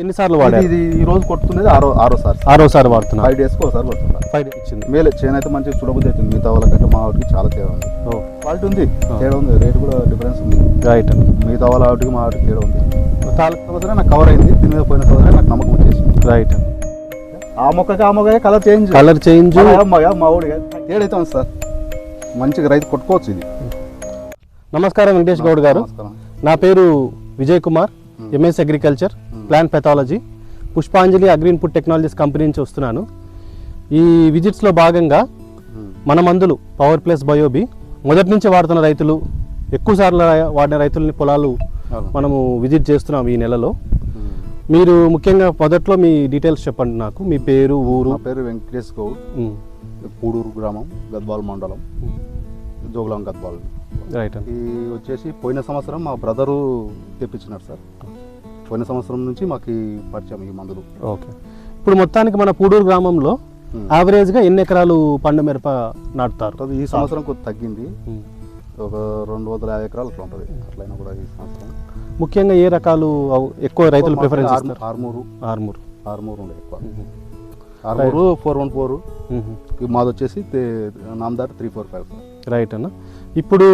ఎన్నిసార్లు వాడారు? ఇది ఈ రోజు కొట్టుకునేది ఆరోసారి వాడుతున్నా. 5 డేస్కి ఒకసారి కొడుతున్నా. 5 days ఇచ్చింది. మేలే చేను అయితే మంచిగా చూడబుద్ధి అవుతుంది. మిగతా వాళ్ళకంటే మా వాటికి చాలా తేడా ఉంది. క్వాలిటీ ఉంది, తేడా ఉంది, రేట్ కూడా డిఫరెన్స్ ఉంది. రైట్. మిగతా వాళ్ళ వాటికి మా వాటికి తేడా ఉంది. సంవత్సరం నాకు కవర్ అయింది, దీని మీద పోయిన సంవత్సరం నాకు నమ్మకం వచ్చేసింది. రైట్. ఆ మొక్కకి కలర్ చేంజ్ మా ఊడిగా తేడా అయితే ఉంది సార్. మంచిగా రైతు కొట్టుకోవచ్చు ఇది. నమస్కారం వెంకటేష్ గౌడ్ గారు. నా పేరు Vijay Kumar, MS agriculture, plant pathology, పుష్పాంజలి అగ్రి ఇన్పుట్ టెక్నాలజీస్ కంపెనీ నుంచి వస్తున్నాను. ఈ విజిట్స్లో భాగంగా మన మందులు పవర్ ప్లస్ బయోబీ మొదటి నుంచి వాడుతున్న రైతులు, ఎక్కువ సార్లు వాడిన రైతులని పొలాలు మనము విజిట్ చేస్తున్నాం ఈ నెలలో. మీరు ముఖ్యంగా మొదట్లో మీ డీటెయిల్స్ చెప్పండి నాకు. మీ పేరు, ఊరు? నా పేరు వెంకటేష్ గౌడ్, పూడూరు గ్రామం, గద్వాల్ మండలం, జోగులాం గద్వాల్. రైట్. ఈ వచ్చేసి పోయిన సంవత్సరం మా బ్రదరు తెప్పించినారు సార్. పోయిన సంవత్సరం నుంచి మాకు పరిచయం ఈ మందులు. ఓకే. ఇప్పుడు మొత్తానికి మన పూడూరు గ్రామంలో యావరేజ్గా ఎన్ని ఎకరాలు పండు మిరప నాటుతారు? ఈ సంవత్సరం కొద్ది తగ్గింది, ఒక 250 ఎకరాలు అట్లా ఉంటుంది. అట్లయినా కూడా ఈ సంవత్సరం ముఖ్యంగా ఏ రకాలు ఎక్కువ రైతులు ప్రిఫరెన్స్ ఇస్తారు? ఆర్మూర్ ఉండే ఎక్కువ. ఆర్మూరు 414, మాది వచ్చేసి నామదార్ 345. రైట్ అన్న. ఇప్పుడు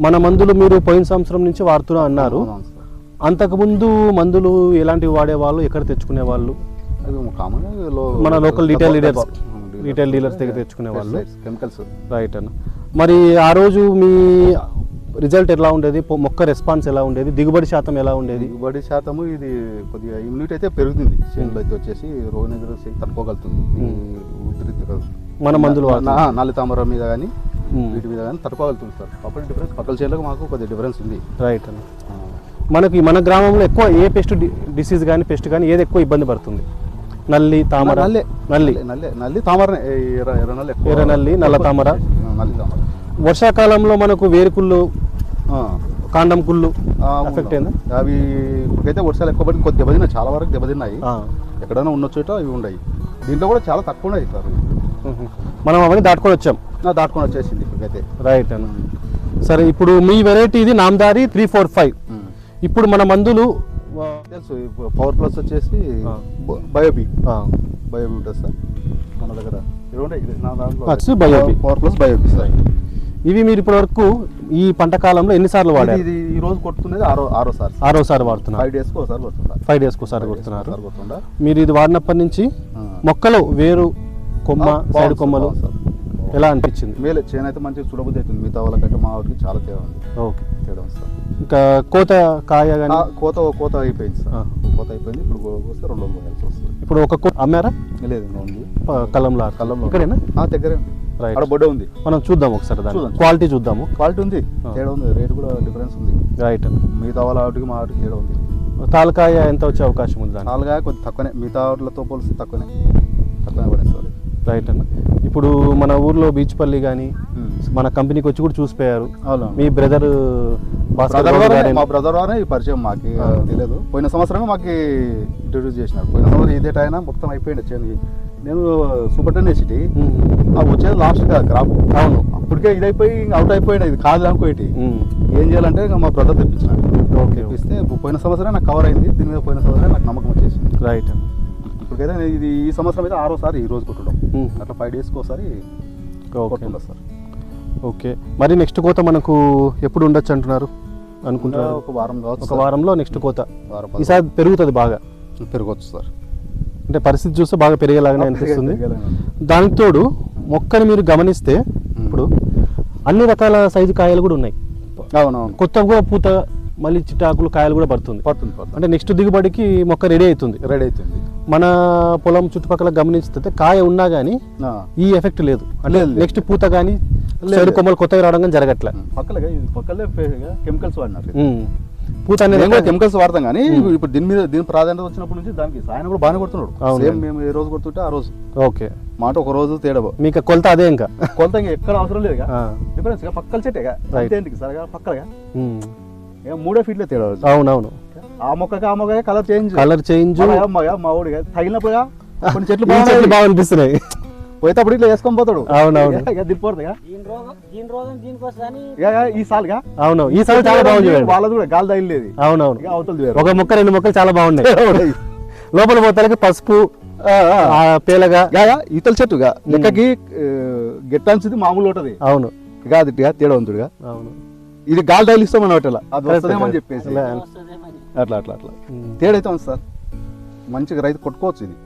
మన మందులు మీరు పోయిన సంవత్సరం నుంచి వాడుతున్నా అన్నారు. అంతకుముందు మందులు ఎలాంటివి వాడేవాళ్ళు, ఎక్కడ తెచ్చుకునే వాళ్ళు? మన లోకల్ రీటైల్ డీలర్స్ దగ్గర తెచ్చుకునే వాళ్ళు, కెమికల్స్. రైట్ అన్న. మరి ఆ రోజు మీ రిజల్ట్ ఎలా ఉండేది? మొక్క రెస్పాన్స్ ఎలా ఉండేది? దిగుబడి శాతం ఎలా ఉండేది? దిగుబడి శాతము ఇది కొద్దిగా ఇమ్యూనిటీ అయితే పెరుగుతుంది. చేనులో అయితే వచ్చేసి రోగనిరోధక శక్తి తట్టుకోగలుగుతుంది. మన మందులు నల్లి తామర మీద కానీ వీటి మీద కానీ తట్టుకోగలుగుతుంది సార్. అప్పుడు డిఫరెన్స్ పక్కల చేనులకు మాకు కొద్దిగా డిఫరెన్స్ ఉంది. రైట్ అన్న. మనకి మన గ్రామంలో ఎక్కువ ఏ పెస్ట్ డిసీజ్ కానీ పెస్ట్ కానీ ఏది ఎక్కువ ఇబ్బంది పడుతుంది? నల్లి తామర? నల్లి తామర, ఎర్ర నల్లి, నల్ల తామర. వర్షాకాలంలో మనకు వేరుకుళ్ళు, కాండం కుళ్ళు ఎఫెక్ట్ అయిందా? అవి ఇప్పటికైతే వర్షాలు ఎక్కువ పడి కొద్ది దెబ్బతిన్నాయి, చాలా వరకు దెబ్బతిన్నాయి. ఎక్కడైనా ఉన్న చోట ఇవి ఉన్నాయి. దీంట్లో కూడా చాలా తక్కువ ఉన్నాయి సార్. మనం అవన్నీ దాటుకొని వచ్చేసింది ఇప్పటికైతే. రైట్ అన్న. సరే, ఇప్పుడు మీ వెరైటీ ఇది నామదారి 345. ఇప్పుడు మన మందులు తెలుసు, పవర్ ప్లస్ వచ్చేసి బయోబీ ఉంటుంది సార్ మన దగ్గర. పవర్ ప్లస్ బయోబీ సార్. ఇవి మీరు ఇప్పటి వరకు ఈ పంట కాలంలో ఎన్నిసార్లు వాడారు? ఇది ఈ రోజు కొట్టుకునేది ఆరోసారి వాడుతున్నారు. 5 డేస్కి ఒకసారి కొడుతున్నారు. 5 డేస్కి ఒకసారి కొడుతున్నారు. మీరు ఇది వాడినప్పటి నుంచి మొక్కలు వేరు కొమ్మ, సైడ్ కొమ్మలు ఎలా అనిపించింది? మేలే చేను అయితే మంచిగా చూడబుద్ధి అవుతుంది. మిగతా వాళ్ళకంటే మా వాటికి చాలా తేడా ఉంది. ఓకే, తేడా ఉంది సార్. ఇంకా కోత కాయ కానీ కోత అయిపోయింది సార్. కోత అయిపోయింది. ఇప్పుడు వస్తే 2 రోజులు పోయాల్సి వస్తుంది. ఇప్పుడు ఒక అమ్మారా? లేదు, ఉంది కలంలో ఇక్కడేనా? దగ్గరే అక్కడ బొడ్డ ఉంది. మనం చూద్దాం ఒకసారి, క్వాలిటీ చూద్దాము. క్వాలిటీ ఉంది, తేడా ఉంది, రేట్ కూడా డిఫరెన్స్ ఉంది. రైట్. మిగతా వాళ్ళ వాటికి మా వాటికి తేడా ఉంది. తాలకాయ ఎంత వచ్చే అవకాశం ఉంది? తాలకాయ కొద్దిగా తక్కువనే, మిగతా వాటితో పోలిస్తే తక్కువనే పడేస్తారు. రైట్ అన్న. ఇప్పుడు మన ఊర్లో బీచ్పల్లి కానీ మన కంపెనీకి వచ్చి కూడా చూసిపోయారు. మీ బ్రదర్ మా బ్రదర్ వారే ఈ పరిచయం మాకు తెలియదు. పోయిన సంవత్సరమే మాకు ఇంట్రడ్యూస్ చేసినారు. పోయిన సంవత్సరం ఇదే టైం మొత్తం అయిపోయింది వచ్చేది. నేను సూపరింటెండెంట్ వచ్చేది లాస్ట్ క్రాప్. అవును, అప్పటికే ఇది అయిపోయి అవుట్ అయిపోయింది. ఇది కాదు అనుకోటి ఏం చేయాలంటే మా బ్రదర్ తెప్పించినాడు. తెప్పిస్తే పోయిన సంవత్సరం నాకు కవర్ అయింది. దీని మీద పోయిన సంవత్సరం నాకు నమ్మకం వచ్చేసింది. రైట్. ఇప్పటికైతే ఇది ఈ సంవత్సరం అయితే 6వ ఈ రోజు కొట్టడం. అట్లా 5 డేస్కి ఒకసారి కొట్టుకుంటా సార్. ఓకే. మరి నెక్స్ట్ కోత మనకు ఎప్పుడు ఉండొచ్చు అంటున్నారు? అనుకుంటున్నారు ఒక వారం కావచ్చు. ఒక వారంలో నెక్స్ట్ కోత. ఈసారి పెరుగుతుంది, బాగా పెరగవచ్చు సార్. అంటే పరిస్థితి చూస్తే బాగా పెరిగేలాగానే అనిపిస్తుంది. దానికి తోడు మొక్కని మీరు గమనిస్తే ఇప్పుడు అన్ని రకాల సైజు కాయలు కూడా ఉన్నాయి. అవునవును. కొత్త కూడా పూత, మళ్ళీ చిట్టాకులు, కాయలు కూడా పడుతుంది. అంటే నెక్స్ట్ దిగుబడికి మొక్క రెడీ అవుతుంది. మన పొలం చుట్టుపక్కల గమనిస్తే కాయ ఉన్నా కానీ ఈ ఎఫెక్ట్ లేదు. అంటే నెక్స్ట్ పూత కానీ సైడ్ కొమ్మలు కొత్తగా రావడం కానీ జరగట్లే. పక్కలే కెమికల్స్ వాడినారు. పూత అనేది కెమికల్స్ వాడతాం కానీ ఇప్పుడు దీని ప్రాధాన్యత వచ్చినప్పటి నుంచి దానికి సాయం కూడా బాగానే కొడుతున్నాడు. మేము ఏ రోజు కొడుతుంటే ఆ రోజు. ఓకే. మాట ఒక రోజు తేడా. మీకు కొలత అదే, ఇంకా కొలత ఎక్కడ అవసరం లేదు. డిఫరెన్స్ పక్కల చెట్టేగా సరిగా పక్కగా 3 ఫీట్లే తేడా. అవునవును. ఆ మొక్కకి కలర్ చేంజ్ మా ఊడిగా తగిలినప్పుడుగా కొన్ని చెట్లు బాగా అనిపిస్తున్నాయి. పోయేటప్పుడు ఇట్లా వేసుకొని పోతాడు. అవునవును. దిగిపోతుందిగా ఈ సాలుగా అవును, ఈ సాల్ చాలా బాగుంది. వాళ్ళది కూడా గాలి తగిలేదు. అవునవును, అవుతుంది. ఒక మొక్క 2 మొక్కలు చాలా బాగున్నాయి. లోపల పోతాలకి పసుపు పేలగా ఈతల చెట్టుగా లెక్కకి గెట్టాల్సింది మామూలు ఉంటది. అవును కాదు తేడా ఉంటుడుగా. అవును, ఇది గాలి తగిలిస్తామని ఒకటేలా అది వస్తుందేమని చెప్పేసి అట్లా అట్లా అట్లా తేడా అయితే ఉంది సార్. మంచిగా రైతు కొట్టుకోవచ్చు ఇది.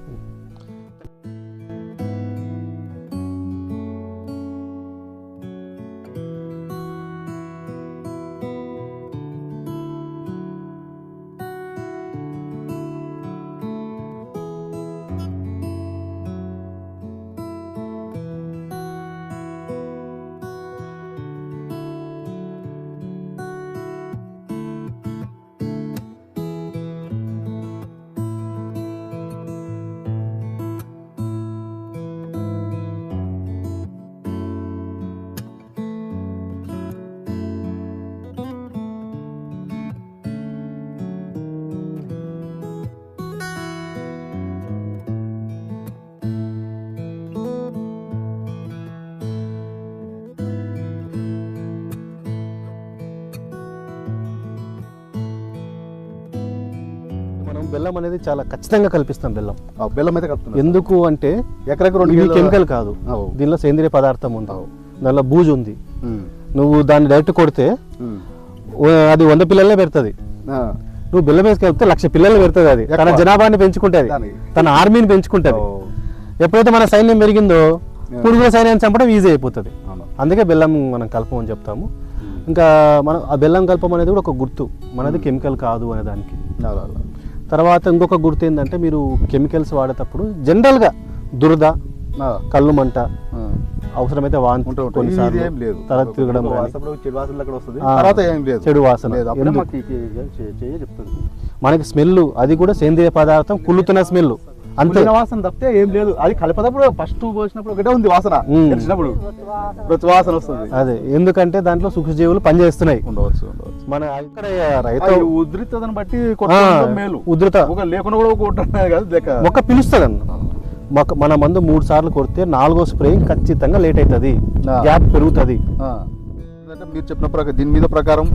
బెల్లం అనేది చాలా ఖచ్చితంగా కల్పిస్తాం. బెల్లం అయితే కలుపుతున్నాం. ఎందుకు అంటే ఎకరకు 2 కెమికల్ కాదు, దీనిలో సేంద్రియ పదార్థం ఉంది, దానిలో బూజు ఉంది. నువ్వు దాన్ని డైరెక్ట్ కొడితే అది 100 పిల్లలనే పెడుతుంది. నువ్వు బెల్లం వేసుకెళ్తే 1,00,000 పిల్లలు పెడుతుంది. అది తన జనాభాని పెంచుకుంటుంది, తన ఆర్మీని పెంచుకుంటుంది. ఎప్పుడైతే మన సైన్యం పెరిగిందో పురుగుల సైన్యాన్ని చంపడం ఈజీ అయిపోతుంది. అందుకే బెల్లం మనం కలపమని చెప్తాము. ఇంకా మనం ఆ బెల్లం కలపం అనేది కూడా ఒక గుర్తు, మనది కెమికల్ కాదు అనే దానికి. తర్వాత ఇంకొక గుర్తు ఏంటంటే, మీరు కెమికల్స్ వాడేటప్పుడు జనరల్గా దురద, కళ్ళు మంట, అవసరమైతే వాంతి, తల తిరగడం, చెడు వాసన, మనకి స్మెల్, అది కూడా సేంద్రియ పదార్థం కుళ్ళుతున్న స్మెల్ అంతే. వాసన తప్పితే ఏం లేదు. అది కలిపేటప్పుడు ఫస్ట్ పోసినప్పుడు ఒకటే ఉంది వాసన, తెలిసినప్పుడు ప్రతి వాసన వస్తుంది. అదే ఎందుకంటే దాంట్లో సూక్ష్మజీవులు పనిచేస్తున్నాయి. ఉండవచ్చు. మన ఇక్కడ రైతు ఉధృతని బట్టి మేలు, ఉధృత లేకుండా కూడా కొట్టారు కదా, మొక్క పిలుస్తుంది అన్న. మన మందు 3 సార్లు కొడితే 4వ స్ప్రేయింగ్ ఖచ్చితంగా లేట్ అవుతుంది, గ్యాప్ పెరుగుతుంది. మీరు చెప్పిన ప్రకారం దీని మీద ప్రకారం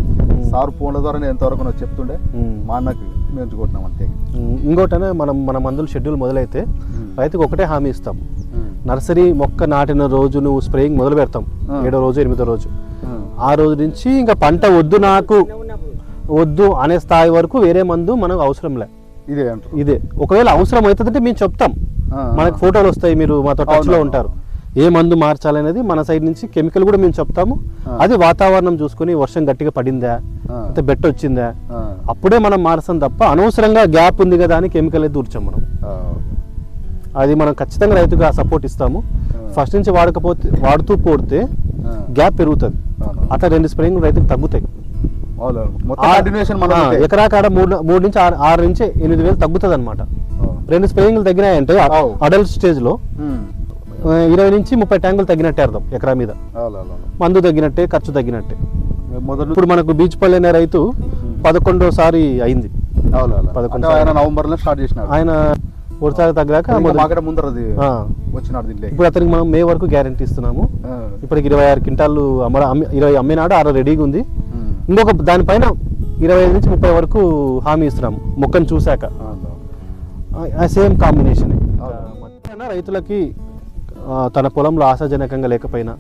సార్ ఫోన్ల ద్వారా ఎంతవరకు నాకు చెప్తుండే మా అన్నకి మేము కొట్టినాం అంతే. ఇంకోటనే మన మందులు షెడ్యూల్ మొదలైతే రైతుకు ఒకటే హామీ ఇస్తాం. నర్సరీ మొక్క నాటిన రోజు నువ్వు స్ప్రేయింగ్ మొదలు పెడతాం, 7వ రోజు 8వ రోజు. ఆ రోజు నుంచి ఇంకా పంట వద్దు అనే స్థాయి వరకు వేరే మందు మనకు అవసరం లే. ఇదే ఒకవేళ అవసరం అవుతుందంటే మేము చెప్తాం, మనకు ఫోటోలు వస్తాయి, మీరు మాతో టచ్ లో ఉంటారు. ఏ మందు మార్చాలనేది మన సైడ్ నుంచి కెమికల్ కూడా మేము చెప్తాము. అది వాతావరణం చూసుకుని వర్షం గట్టిగా పడిందా, అయితే బెట్ట వచ్చిందా, అప్పుడే మనం మార్చాం తప్ప అనవసరంగా గ్యాప్ ఉంది కదా అని కెమికల్ అయితే దూర్చాం మనం. అది మనం ఖచ్చితంగా రైతుగా సపోర్ట్ ఇస్తాము. ఫస్ట్ నుంచి వాడుతూ పోతే గ్యాప్ పెరుగుతుంది, అట్లా 2 స్ప్రేయింగ్ రైతుకు తగ్గుతాయి. ఎకరా కాడ 3 నుంచి 6 నుంచి 8 వేలు తగ్గుతుంది అనమాట. 2 స్ప్రేయింగ్లు తగ్గినాయంటే అడల్ట్ స్టేజ్ లో 20 నుంచి 30 ట్యాంకులు తగ్గినట్టే అర్థం ఎకరా మీద. మందు తగ్గినట్టే, ఖర్చు తగ్గినట్టే. ఇప్పుడు మనకు బీచ్పల్లి అనే రైతు 11వ అయింది. నవంబర్ లో స్టార్ట్ చేసినాడు ఆయన. ఒకసారి తగ్గాక ఇప్పుడు అతనికి మనం మే వరకు గ్యారంటీ ఇస్తున్నాము. ఇప్పటికి 26 క్వింటాలు 20 అమ్మినాడు, 6 రెడీగా ఉంది. ఇంకొక దానిపైన 25 నుంచి 30 వరకు హామీ ఇస్తున్నాము మొక్కను చూశాక. Same combination. రైతులకి తన పొలంలో ఆశాజనకంగా లేకపోయినా,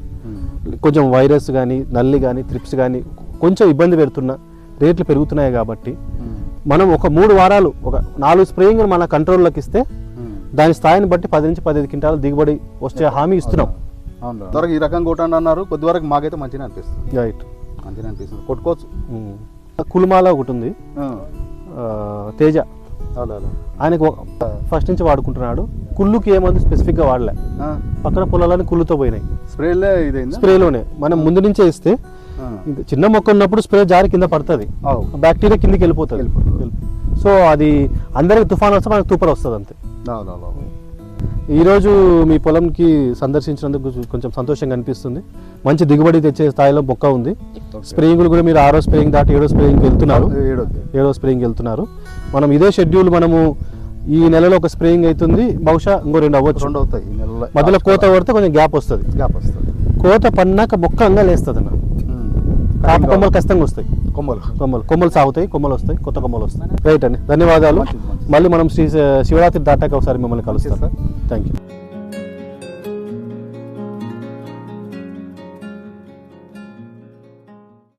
కొంచెం వైరస్ కానీ, నల్లి కానీ, త్రిప్స్ కానీ కొంచెం ఇబ్బంది పెడుతున్నా, రేట్లు పెరుగుతున్నాయి కాబట్టి మనం ఒక 3 వారాలు ఒక 4 స్ప్రేయింగ్ మన కంట్రోల్లోకి ఇస్తే దాని స్థాయిని బట్టి 10 నుంచి 15 క్వింటాలు దిగుబడి వచ్చే హామీ ఇస్తున్నాం. ఈ రకంగా కొట్టండి అన్నారు, కొద్ది వరకు మాకైతే మంచిగా అనిపిస్తుంది. రైట్, మంచిగా అనిపిస్తుంది, కొట్టుకోవచ్చు. కుల్మాల ఒకటి ఉంది, తేజ, ఆయనకు ఫస్ట్ నుంచి వాడుకుంటున్నాడు. కుళ్ళుకి ఏమంది స్పెసిఫిక్ గా వాడలే, పక్కన పొలాలని కుళ్ళుతో పోయినాయి. స్ప్రేలోనే మనం ముందు నుంచే ఇస్తే చిన్న మొక్క ఉన్నప్పుడు స్ప్రే జారి కింద పడుతుంది, బ్యాక్టీరియా కిందకి వెళ్ళిపోతుంది. సో అది అందరికి తుఫాన్ వస్తే మనకు తూపర్ వస్తుంది అంతే. ఈరోజు మీ పొలంకి సందర్శించినందుకు కొంచెం సంతోషంగా అనిపిస్తుంది. మంచి దిగుబడి తెచ్చే స్థాయిలో మొక్క ఉంది. స్ప్రేయింగ్లు కూడా మీరు 6వ స్ప్రేయింగ్ దాటి 7వ స్ప్రేయింగ్కి వెళ్తున్నారు. మనం ఇదే షెడ్యూల్ మనము ఈ నెలలో ఒక స్ప్రేయింగ్ అవుతుంది, బహుశా ఇంకో 2 అవ్వచ్చు. 2 అవుతాయి ఈ నెలలో. మధ్యలో కోత పడితే కొంచెం గ్యాప్ వస్తుంది. గ్యాప్ వస్తుంది. కోత పన్నాక మొక్క అంగా లేస్తుంది అన్న. కాపు కొమ్మలు ఖచ్చితంగా వస్తాయి. కొమ్మలు సాగుతాయి, కొమ్మలు వస్తాయి, కొత్త కొమ్మలు వస్తాయి. రైట్ అండి, ధన్యవాదాలు. మళ్ళీ మనం శ్రీ శివరాత్రి దాటాక ఒకసారి మిమ్మల్ని కలుస్తాం. Thank you.